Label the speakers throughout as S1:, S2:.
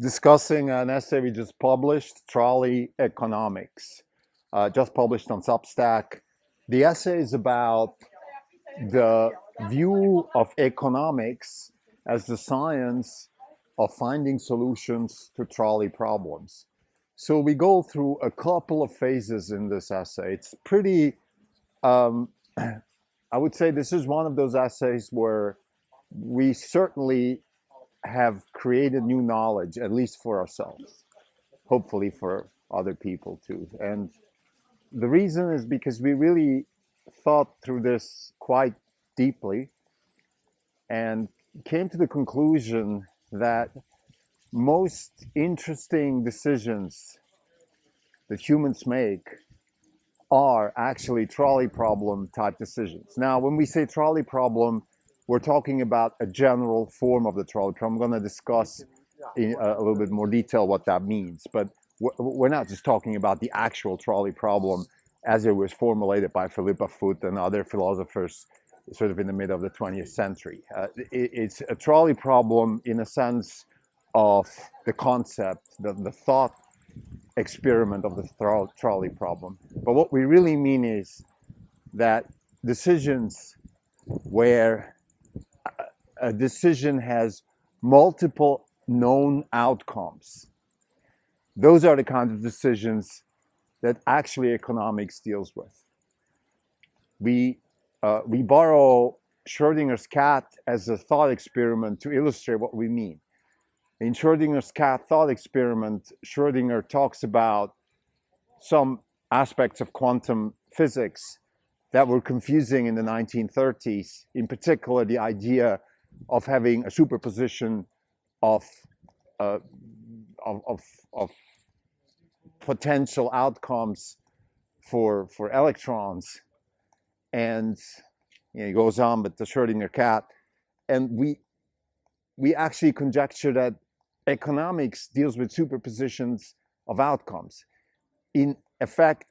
S1: discussing an essay we just published, Trolley Economics, just published on Substack. The essay is about the view of economics as the science of finding solutions to trolley problems. So we go through a couple of phases in this essay. It's pretty, I would say this is one of those essays where we certainly have created new knowledge, at least for ourselves, hopefully for other people too. And the reason is because we really thought through this quite deeply and came to the conclusion that most interesting decisions that humans make are actually trolley problem type decisions. Now, when we say trolley problem, we're talking about a general form of the trolley problem. I'm going to discuss in a little bit more detail what that means, but we're not just talking about the actual trolley problem as it was formulated by Philippa Foot and other philosophers sort of in the middle of the 20th century. It's a trolley problem in a sense of the concept, the thought experiment of the trolley problem. But what we really mean is that decisions where a decision has multiple known outcomes, those are the kinds of decisions that actually economics deals with. We borrow Schrödinger's cat as a thought experiment to illustrate what we mean. In Schrödinger's cat thought experiment, Schrödinger talks about some aspects of quantum physics that were confusing in the 1930s, in particular the idea of having a superposition of potential outcomes for electrons. And he goes on with the Schrödinger cat. And we actually conjecture that economics deals with superpositions of outcomes. In effect,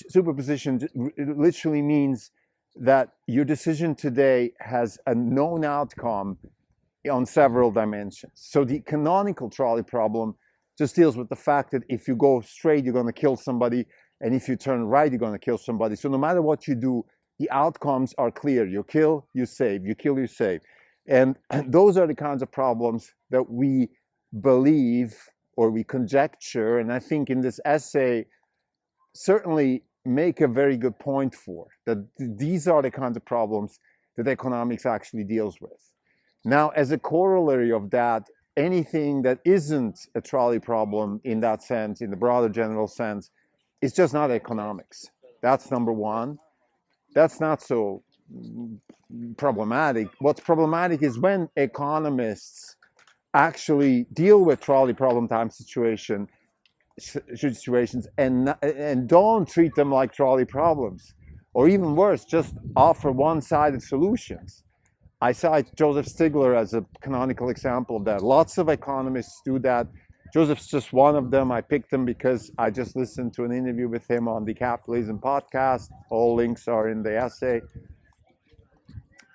S1: superposition literally means that your decision today has a known outcome on several dimensions. So the canonical trolley problem just deals with the fact that if you go straight, you're going to kill somebody, and if you turn right, you're going to kill somebody. So no matter what you do, the outcomes are clear. You kill, you save. You kill, you save. And those are the kinds of problems that we believe or we conjecture, and I think in this essay certainly make a very good point for, that these are the kinds of problems that economics actually deals with. Now, as a corollary of that, anything that isn't a trolley problem in that sense, in the broader general sense, is just not economics. That's number one. That's not so problematic. What's problematic is when economists actually deal with trolley problem type situations and don't treat them like trolley problems, or even worse, just offer one-sided solutions. I cite Joseph Stiglitz as a canonical example of that. Lots of economists do that. Joseph's just one of them. I picked him because I just listened to an interview with him on the Capitalism podcast. All links are in the essay.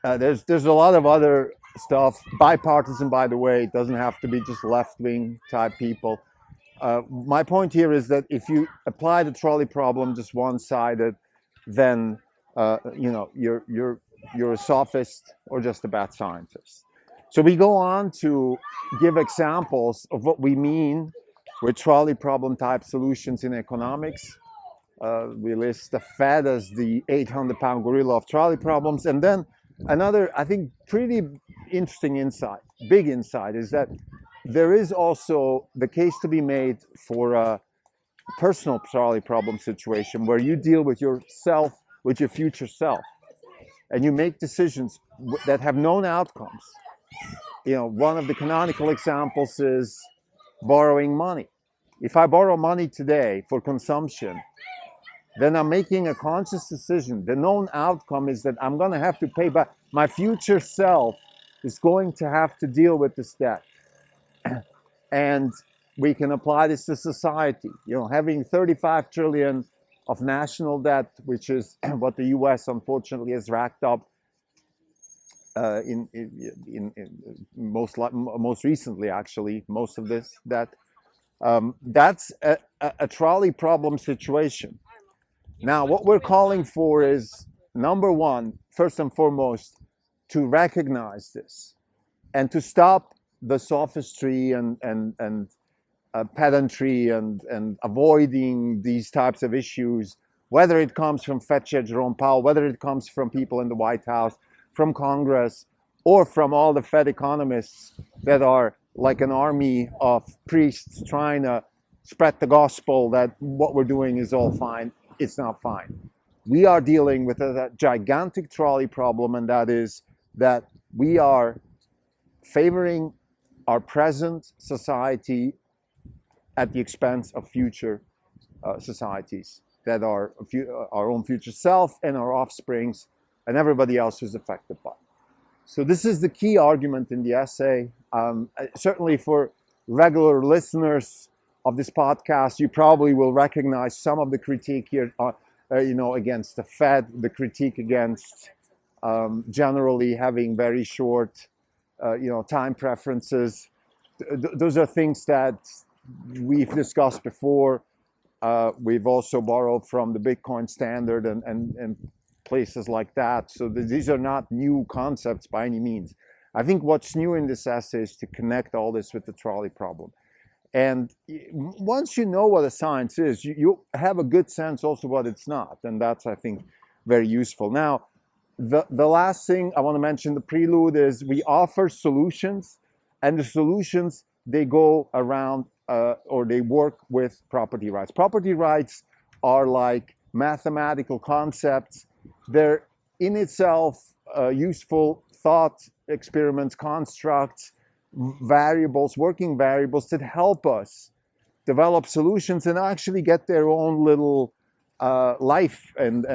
S1: There's a lot of other stuff, bipartisan, by the way. It doesn't have to be just left-wing type people. My point here is that if you apply the trolley problem just one-sided, then you're a sophist or just a bad scientist. So we go on to give examples of what we mean with trolley problem type solutions in economics. We list the Fed as the 800-pound gorilla of trolley problems, and then another, I think, pretty interesting insight, big insight, is that there is also the case to be made for a personal trolley problem situation where you deal with yourself, with your future self, and you make decisions that have known outcomes. One of the canonical examples is borrowing money. If I borrow money today for consumption, then I'm making a conscious decision. The known outcome is that I'm going to have to pay back. My future self is going to have to deal with this debt. And we can apply this to society. Having 35 trillion of national debt, which is what the US unfortunately has racked up, most recently, actually, most of this, that's a trolley problem situation. Now, what we're calling for is, number one, first and foremost, to recognize this and to stop the sophistry and pedantry and avoiding these types of issues, whether it comes from Fed Chair Jerome Powell, whether it comes from people in the White House, from Congress, or from all the Fed economists that are like an army of priests trying to spread the gospel that what we're doing is all fine. It's not fine. We are dealing with a gigantic trolley problem, and that is that we are favoring our present society at the expense of future societies that are our own future self and our offsprings and everybody else who's affected by it. So this is the key argument in the essay. Certainly for regular listeners of this podcast, you probably will recognize some of the critique here, against the Fed, the critique against generally having very short, time preferences. Those are things that we've discussed before. We've also borrowed from the Bitcoin standard and places like that. So these are not new concepts by any means. I think what's new in this essay is to connect all this with the trolley problem. And once you know what a science is, you have a good sense also what it's not. And that's, I think, very useful. Now, the last thing I want to mention, the prelude, is we offer solutions. And the solutions, they go around or they work with property rights. Property rights are like mathematical concepts. They're in itself useful thought experiments, constructs, variables, working variables that help us develop solutions and actually get their own little life and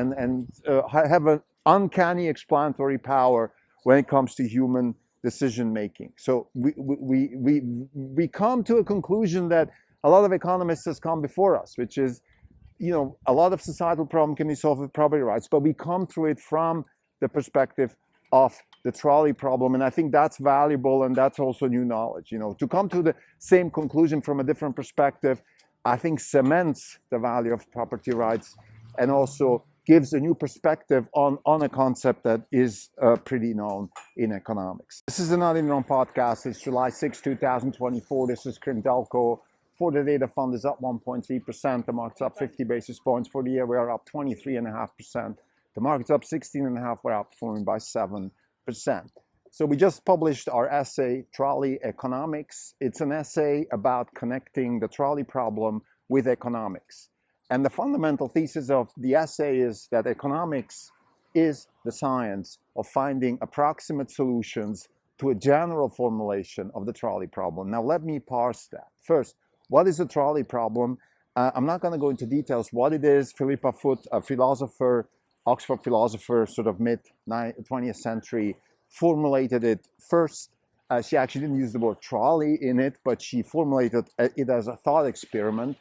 S1: have an uncanny explanatory power when it comes to human decision making. So we come to a conclusion that a lot of economists has come before us, which is, a lot of societal problem can be solved with property rights, but we come through it from the perspective of the trolley problem. And I think that's valuable, and that's also new knowledge. To come to the same conclusion from a different perspective, I think cements the value of property rights and also gives a new perspective on a concept that is pretty known in economics. This is another Known podcast. It's July 6, 2024. This is Delco. For the day, the fund is up 1.3%. The market's up 50 basis points. For the year, we are up 23.5%. The market's up 16.5%. We're outperforming by 7%. So we just published our essay, Trolley Economics. It's an essay about connecting the trolley problem with economics. And the fundamental thesis of the essay is that economics is the science of finding approximate solutions to a general formulation of the trolley problem. Now, let me parse that. First, what is a trolley problem? I'm not going to go into details what it is. Philippa Foot, a philosopher, Oxford philosopher, sort of mid-20th century, formulated it first. She actually didn't use the word trolley in it, but she formulated it as a thought experiment.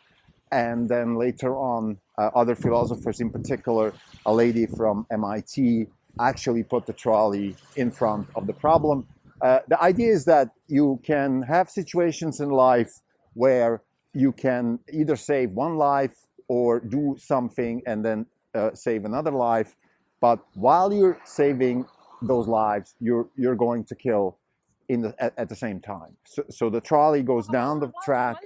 S1: And then later on, other philosophers, in particular, a lady from MIT, actually put the trolley in front of the problem. The idea is that you can have situations in life where you can either save one life or do something and then save another life. But while you're saving those lives, you're going to kill at the same time. So the trolley goes down the track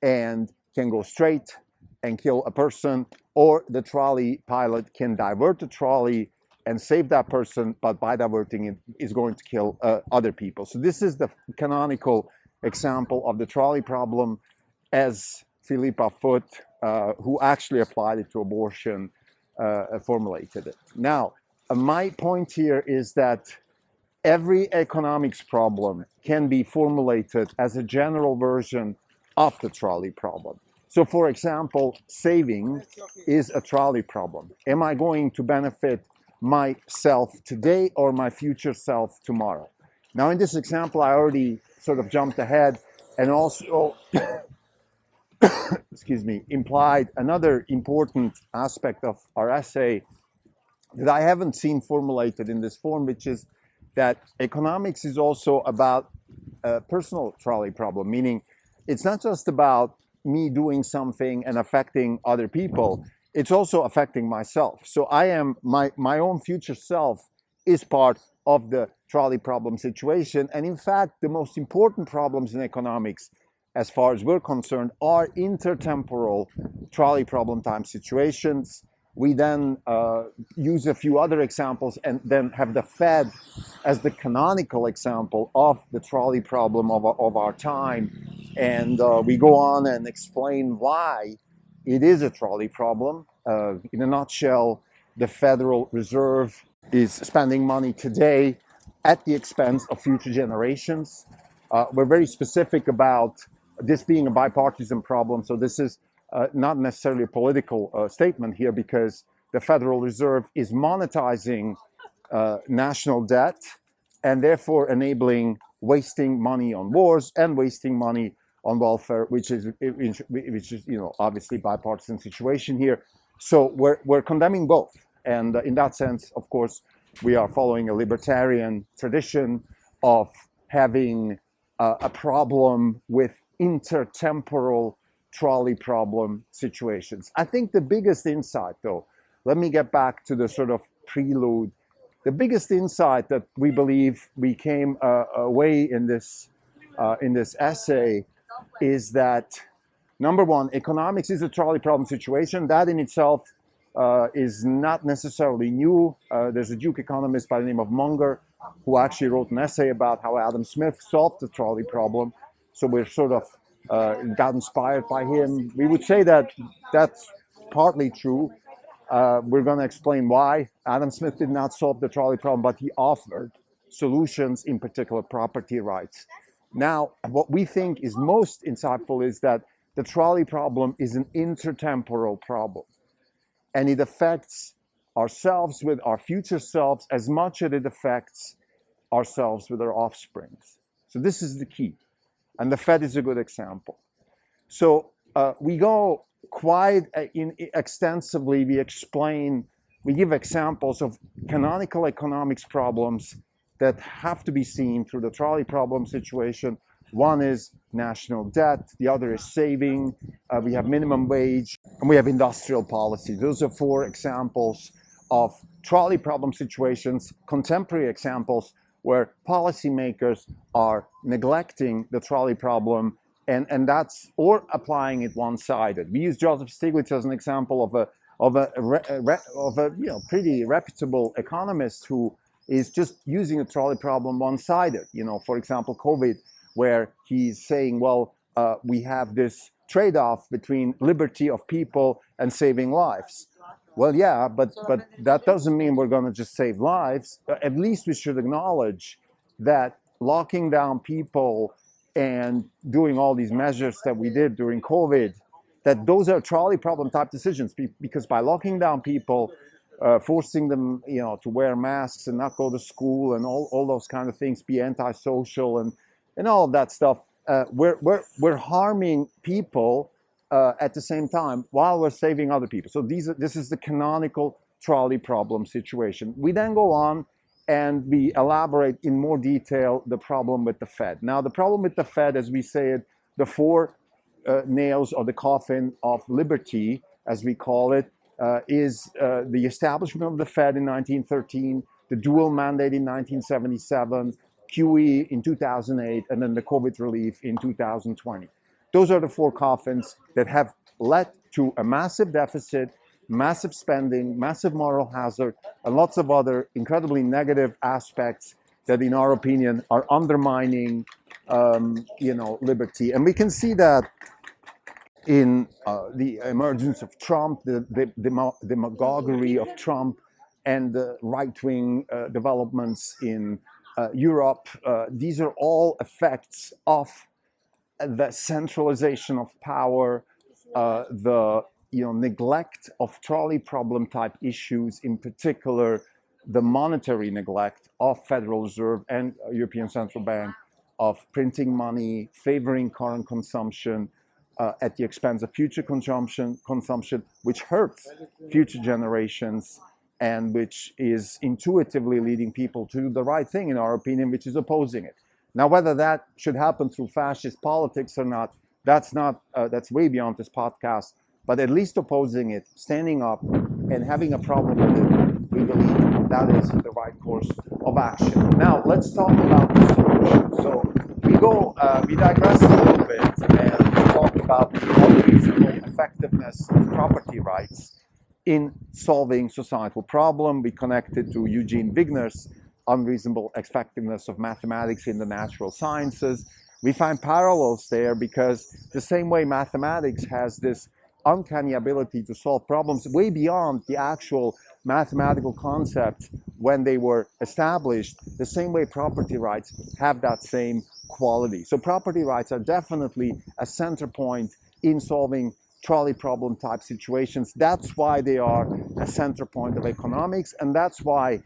S1: and can go straight and kill a person, or the trolley pilot can divert the trolley and save that person, but by diverting it is going to kill other people. So this is the canonical example of the trolley problem as Philippa Foot, who actually applied it to abortion, formulated it. Now, my point here is that every economics problem can be formulated as a general version of the trolley problem. So, for example, saving is a trolley problem. Am I going to benefit myself today or my future self tomorrow? Now, in this example, I already sort of jumped ahead and also, implied another important aspect of our essay that I haven't seen formulated in this form, which is that economics is also about a personal trolley problem, meaning it's not just about me doing something and affecting other people, it's also affecting myself. So I am, my own future self is part of the trolley problem situation. And in fact, the most important problems in economics, as far as we're concerned, are intertemporal trolley problem time situations. We then use a few other examples and then have the Fed as the canonical example of the trolley problem of our time. And we go on and explain why it is a trolley problem. In a nutshell, the Federal Reserve is spending money today at the expense of future generations. We're very specific about this being a bipartisan problem. So this is not necessarily a political statement here, because the Federal Reserve is monetizing national debt and therefore enabling wasting money on wars and wasting money on welfare, which is obviously bipartisan situation here. So we're condemning both, and in that sense, of course, we are following a libertarian tradition of having a problem with intertemporal trolley problem situations. I think the biggest insight, though, let me get back to the sort of prelude. The biggest insight that we believe we came away in this essay is that, number one, economics is a trolley problem situation. That in itself is not necessarily new. There's a Duke economist by the name of Munger who actually wrote an essay about how Adam Smith solved the trolley problem. So we're sort of got inspired by him. We would say that that's partly true. We're going to explain why. Adam Smith did not solve the trolley problem, but he offered solutions, in particular property rights. Now, what we think is most insightful is that the trolley problem is an intertemporal problem, and it affects ourselves with our future selves as much as it affects ourselves with our offsprings. So this is the key, and the Fed is a good example. So we go quite extensively, we give examples of canonical economics problems that have to be seen through the trolley problem situation. One is national debt, the other is saving, we have minimum wage, and we have industrial policy. Those are four examples of trolley problem situations, contemporary examples where policymakers are neglecting the trolley problem, and that's, or applying it one-sided. We use Joseph Stiglitz as an example of a pretty reputable economist who is just using a trolley problem one-sided. For example, COVID, where he's saying, well, we have this trade-off between liberty of people and saving lives. Well, yeah, but that doesn't mean we're going to just save lives. At least we should acknowledge that locking down people and doing all these measures that we did during COVID, that those are trolley problem type decisions, because by locking down people, forcing them, to wear masks and not go to school and all those kind of things, be antisocial and all of that stuff, we're harming people at the same time while we're saving other people. So this is the canonical trolley problem situation. We then go on and we elaborate in more detail the problem with the Fed. Now, the problem with the Fed, as we say it, the four nails of the coffin of liberty, as we call it, is the establishment of the Fed in 1913, the dual mandate in 1977, QE in 2008, and then the COVID relief in 2020. Those are the four coffins that have led to a massive deficit, massive spending, massive moral hazard, and lots of other incredibly negative aspects that, in our opinion, are undermining, liberty. And we can see that in the emergence of Trump, the demagoguery of Trump, and the right-wing developments in Europe. These are all effects of the centralization of power, the neglect of trolley problem type issues, in particular the monetary neglect of Federal Reserve and European Central Bank of printing money, favoring current consumption at the expense of future consumption, which hurts future generations and which is intuitively leading people to do the right thing, in our opinion, which is opposing it. Now, whether that should happen through fascist politics or not, that's way beyond this podcast. But at least opposing it, standing up, and having a problem with it, we believe that is the right course of action. Now, let's talk about the solution. So we digress a little bit and talk about the unreasonable effectiveness of property rights in solving societal problem. We connect it to Eugene Wigner's unreasonable effectiveness of mathematics in the natural sciences. We find parallels there because the same way mathematics has this uncanny ability to solve problems way beyond the actual mathematical concepts when they were established, the same way property rights have that same quality. So property rights are definitely a center point in solving trolley problem type situations. That's why they are a center point of economics, and that's why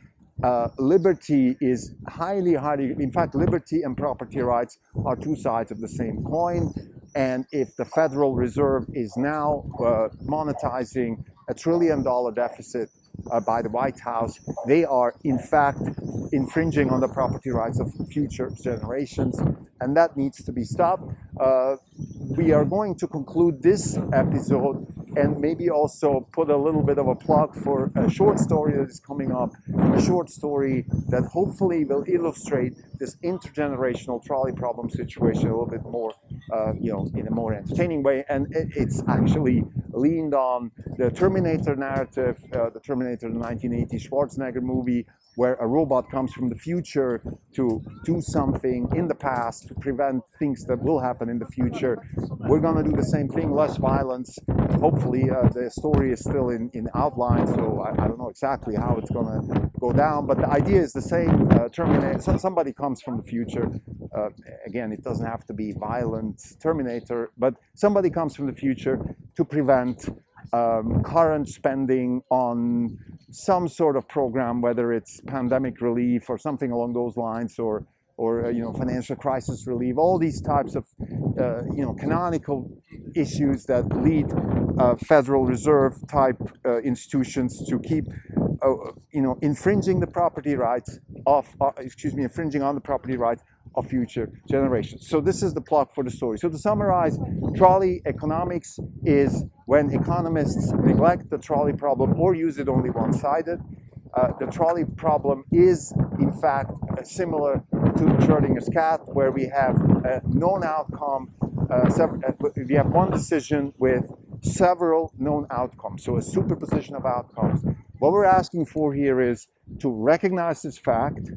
S1: liberty is highly, in fact, liberty and property rights are two sides of the same coin. And if the Federal Reserve is now monetizing $1 trillion deficit by the White House, they are in fact infringing on the property rights of future generations, and that needs to be stopped. We are going to conclude this episode and maybe also put a little bit of a plug for a short story that is coming up, a short story that hopefully will illustrate this intergenerational trolley problem situation a little bit more, in a more entertaining way. And it's actually leaned on the Terminator narrative, the Terminator, the 1980 Schwarzenegger movie, where a robot comes from the future to do something in the past to prevent things that will happen in the future. We're going to do the same thing, less violence. Hopefully, the story is still in outline, so I don't know exactly how it's going to go down, but the idea is the same. Terminator, somebody comes from the future. Again, it doesn't have to be violent Terminator, but somebody comes from the future to prevent current spending on some sort of program, whether it's pandemic relief or something along those lines, or financial crisis relief, all these types of canonical issues that lead Federal Reserve type institutions to keep infringing the property rights of infringing on the property rights of future generations. So this is the plot for the story. So to summarize, trolley economics is when economists neglect the trolley problem or use it only one-sided. The trolley problem is, in fact, similar to Schrödinger's cat, where we have a known outcome, we have one decision with several known outcomes, so a superposition of outcomes. What we're asking for here is to recognize this fact,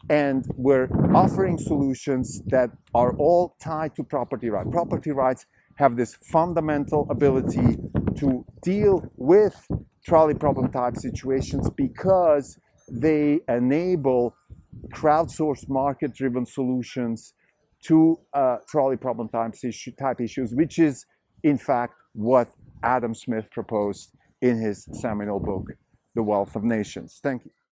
S1: and we're offering solutions that are all tied to property rights. Property rights have this fundamental ability to deal with trolley problem type situations because they enable crowdsourced market-driven solutions to trolley problem type issues, which is in fact what Adam Smith proposed in his seminal book, The Wealth of Nations. Thank you.